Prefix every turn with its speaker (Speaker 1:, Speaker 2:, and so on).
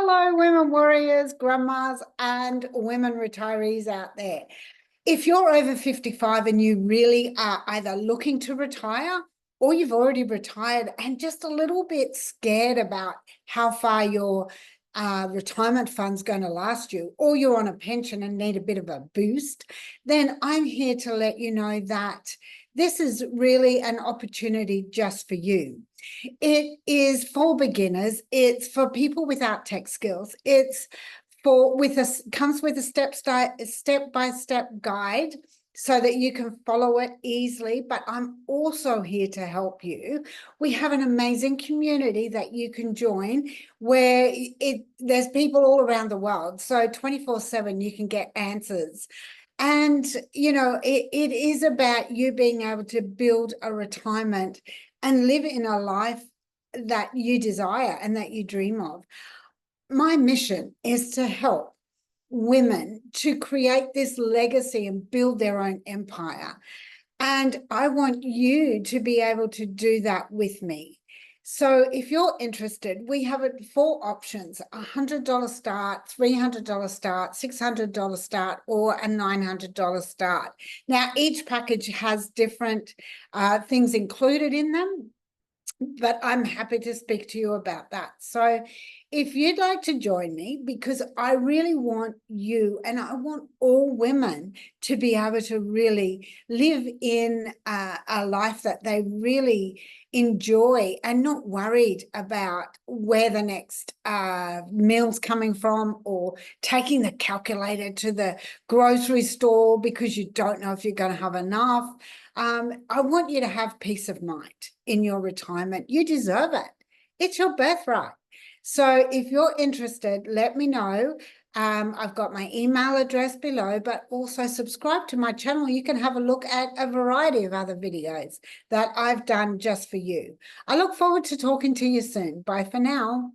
Speaker 1: Hello, women warriors, grandmas, and women retirees out there. If you're over 55 and you really are either looking to retire or you've already retired and just a little bit scared about how far your retirement fund's going to last you, or you're on a pension and need a bit of a boost, then I'm here to let you know that this is really an opportunity just for you. It is for beginners. It's for people without tech skills. It's comes with a step-by-step guide so that you can follow it easily. But I'm also here to help you. We have an amazing community that you can join where there's people all around the world. So 24/7 you can get answers. And, it is about you being able to build a retirement and live in a life that you desire and that you dream of. My mission is to help women to create this legacy and build their own empire. And I want you to be able to do that with me. So if you're interested, we have 4 options: $100 start, $300 start, $600 start, or a $900 start. Now, each package has different things included in them, but I'm happy to speak to you about that. So if you'd like to join me, because I really want you and I want all women to be able to really live in a life that they really enjoy and not worried about where the next meal's coming from, or taking the calculator to the grocery store because you don't know if you're going to have enough. I want you to have peace of mind in your retirement. You deserve it. It's your birthright. So if you're interested, let me know. I've got my email address below, but also subscribe to my channel. You can have a look at a variety of other videos that I've done just for you. I look forward to talking to you soon. Bye for now.